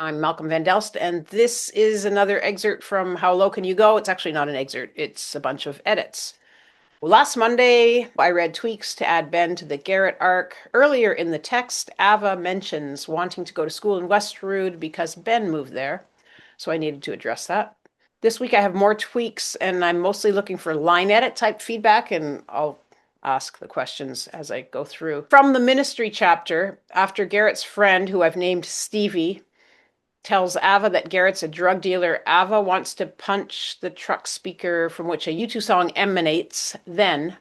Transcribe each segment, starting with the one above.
I'm Malcolm Van Delst, and this is another excerpt from How Low Can You Go? It's actually not an excerpt, it's a bunch of edits. Well, last Monday, I read tweaks to add Ben to the Garrett arc. Earlier in the text, Ava mentions wanting to go to school in Westerwood because Ben moved there, so I needed to address that. This week, I have more tweaks, and I'm mostly looking for line edit type feedback, and I'll ask the questions as I go through. From the ministry chapter, after Garrett's friend, who I've named Stevie, tells Ava that Garrett's a drug dealer, Ava wants to punch the truck speaker from which a U2 song emanates. Then,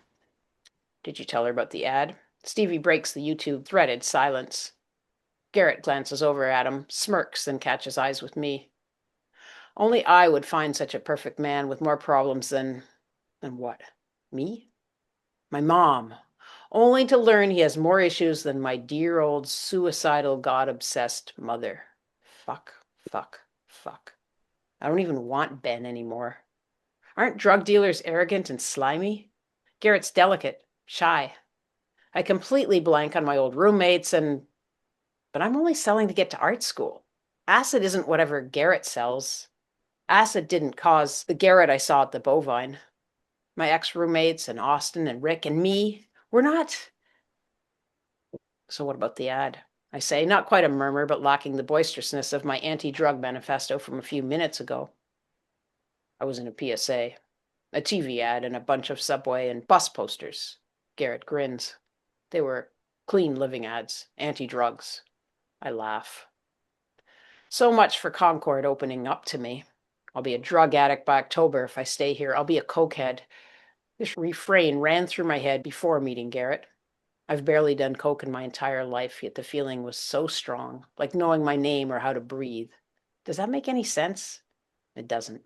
did you tell her about the ad? Stevie breaks the YouTube threaded silence. Garrett glances over at him, smirks, and catches eyes with me. Only I would find such a perfect man with more problems than what? Me? My mom. Only to learn he has more issues than my dear old suicidal, God-obsessed mother. Fuck, fuck, fuck. I don't even want Ben anymore. Aren't drug dealers arrogant and slimy? Garrett's delicate, shy. I completely blank on my old roommates but I'm only selling to get to art school. Acid isn't whatever Garrett sells. Acid didn't cause the Garrett I saw at the Bovine. My ex-roommates and Austin and Rick and me, we're not. So what about the ad? I say, not quite a murmur, but lacking the boisterousness of my anti-drug manifesto from a few minutes ago. I was in a PSA, a TV ad, and a bunch of subway and bus posters. Garrett grins. They were clean living ads, anti-drugs. I laugh. So much for Concord opening up to me. I'll be a drug addict by October if I stay here. I'll be a cokehead. This refrain ran through my head before meeting Garrett. I've barely done coke in my entire life, yet the feeling was so strong, like knowing my name or how to breathe. Does that make any sense? It doesn't.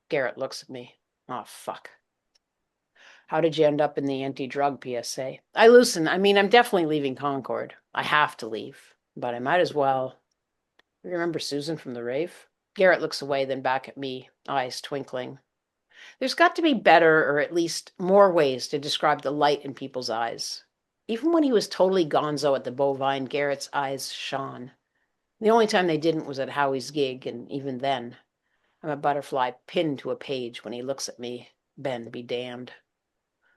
Garrett looks at me. Oh, fuck. How did you end up in the anti-drug PSA? I loosen. I'm definitely leaving Concord. I have to leave, but I might as well. You remember Susan from the rave? Garrett looks away, then back at me, eyes twinkling. There's got to be better, or at least more ways to describe the light in people's eyes. Even when he was totally gonzo at the Bovine, Garrett's eyes shone. The only time they didn't was at Howie's gig, and even then, I'm a butterfly pinned to a page when he looks at me. Ben be damned.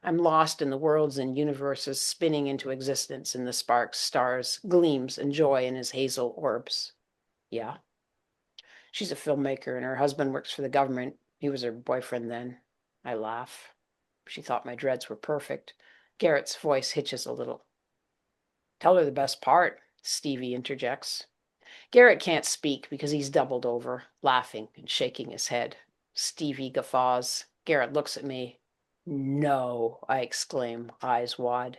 I'm lost in the worlds and universes spinning into existence in the sparks, stars, gleams, and joy in his hazel orbs. Yeah. She's a filmmaker and her husband works for the government. He was her boyfriend then. I laugh. She thought my dreads were perfect. Garrett's voice hitches a little. Tell her the best part, Stevie interjects. Garrett can't speak because he's doubled over, laughing and shaking his head. Stevie guffaws. Garrett looks at me. No, I exclaim, eyes wide.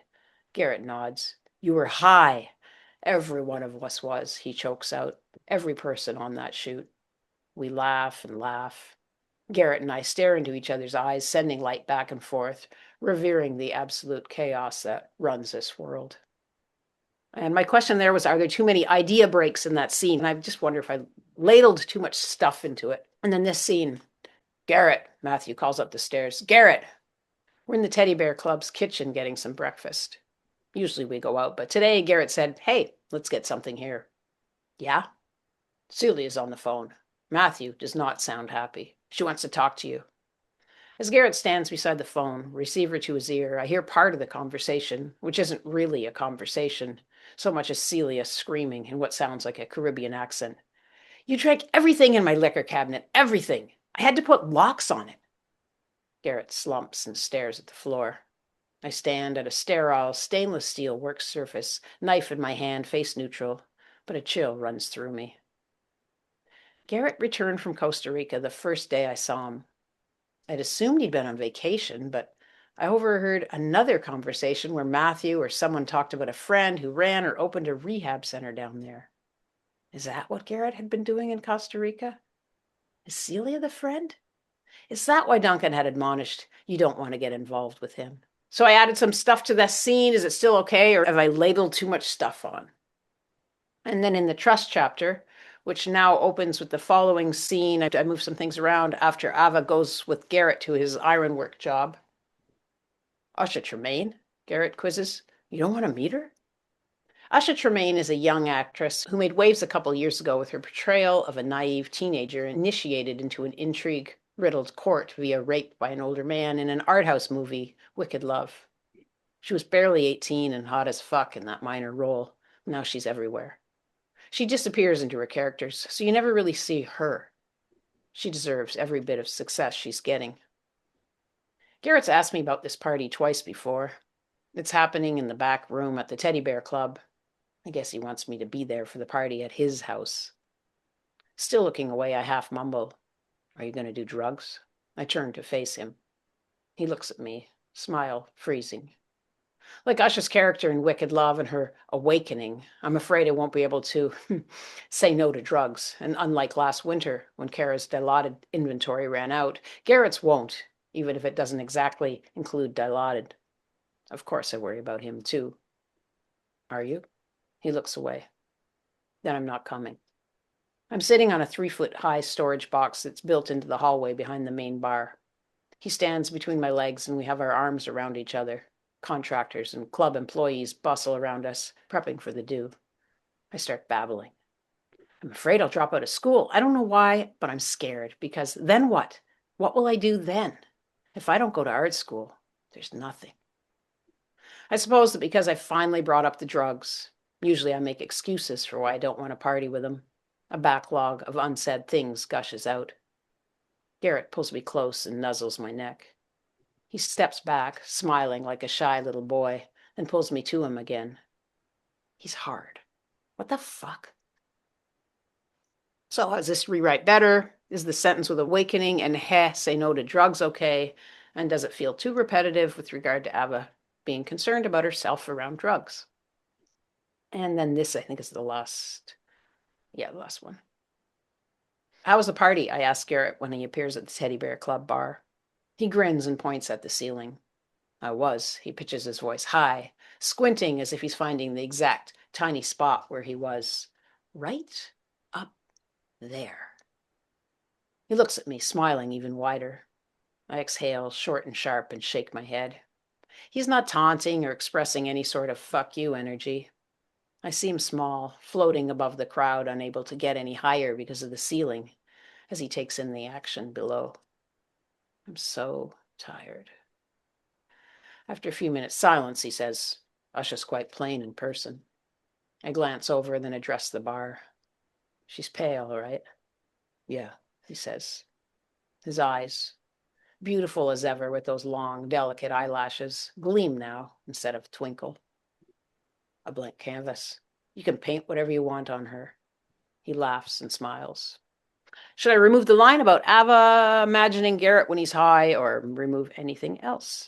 Garrett nods. You were high. Every one of us was, he chokes out. Every person on that shoot. We laugh and laugh. Garrett and I stare into each other's eyes, sending light back and forth, revering the absolute chaos that runs this world. And my question there was, are there too many idea breaks in that scene? And I just wonder if I ladled too much stuff into it. And then this scene, Garrett, Matthew calls up the stairs. Garrett, we're in the Teddy Bear Club's kitchen getting some breakfast. Usually we go out, but today Garrett said, hey, let's get something here. Yeah? Celia's on the phone. Matthew does not sound happy. She wants to talk to you. As Garrett stands beside the phone, receiver to his ear, I hear part of the conversation, which isn't really a conversation, so much as Celia screaming in what sounds like a Caribbean accent. You drank everything in my liquor cabinet, everything. I had to put locks on it. Garrett slumps and stares at the floor. I stand at a sterile stainless steel work surface, knife in my hand, face neutral, but a chill runs through me. Garrett returned from Costa Rica the first day I saw him. I'd assumed he'd been on vacation, but I overheard another conversation where Matthew or someone talked about a friend who ran or opened a rehab center down there. Is that what Garrett had been doing in Costa Rica? Is Celia the friend? Is that why Duncan had admonished, you don't want to get involved with him? So I added some stuff to that scene. Is it still okay, or have I ladled too much stuff on? And then in the trust chapter, which now opens with the following scene, I move some things around after Ava goes with Garrett to his ironwork job. Usha Tremaine? Garrett quizzes. You don't want to meet her? Asha Tremaine is a young actress who made waves a couple years ago with her portrayal of a naive teenager initiated into an intrigue-riddled court via rape by an older man in an art house movie, Wicked Love. She was barely 18 and hot as fuck in that minor role. Now she's everywhere. She disappears into her characters, so you never really see her. She deserves every bit of success she's getting. Garrett's asked me about this party twice before. It's happening in the back room at the Teddy Bear Club. I guess he wants me to be there for the party at his house. Still looking away, I half mumble, "Are you going to do drugs?" I turn to face him. He looks at me, smile freezing. Like Usha's character in Wicked Love and her awakening, I'm afraid I won't be able to say no to drugs. And unlike last winter, when Kara's Dilaudid inventory ran out, Garrett's won't, even if it doesn't exactly include Dilaudid. Of course I worry about him too. Are you? He looks away. Then I'm not coming. I'm sitting on a 3-foot-high storage box that's built into the hallway behind the main bar. He stands between my legs and we have our arms around each other. Contractors and club employees bustle around us, prepping for the due. I start babbling. I'm afraid I'll drop out of school. I don't know why, but I'm scared, because then what? What will I do then? If I don't go to art school, there's nothing. I suppose that because I finally brought up the drugs, usually I make excuses for why I don't want to party with him. A backlog of unsaid things gushes out. Garrett pulls me close and nuzzles my neck. He steps back, smiling like a shy little boy, then pulls me to him again. He's hard. What the fuck? So is this rewrite better? Is the sentence with awakening and say no to drugs okay? And does it feel too repetitive with regard to Ava being concerned about herself around drugs? And then this, I think, is the last one. How was the party? I ask Garrett when he appears at the Teddy Bear Club bar. He grins and points at the ceiling. He pitches his voice high, squinting as if he's finding the exact tiny spot where he was. Right up there. He looks at me, smiling even wider. I exhale, short and sharp, and shake my head. He's not taunting or expressing any sort of fuck you energy. I seem small, floating above the crowd, unable to get any higher because of the ceiling, as he takes in the action below. I'm so tired. After a few minutes' silence, he says, "Usha's quite plain in person." I glance over and then address the bar. "She's pale, right?" "Yeah," he says. His eyes, beautiful as ever with those long, delicate eyelashes, gleam now instead of twinkle. "A blank canvas. You can paint whatever you want on her." He laughs and smiles. Should I remove the line about Ava imagining Garrett when he's high, or remove anything else?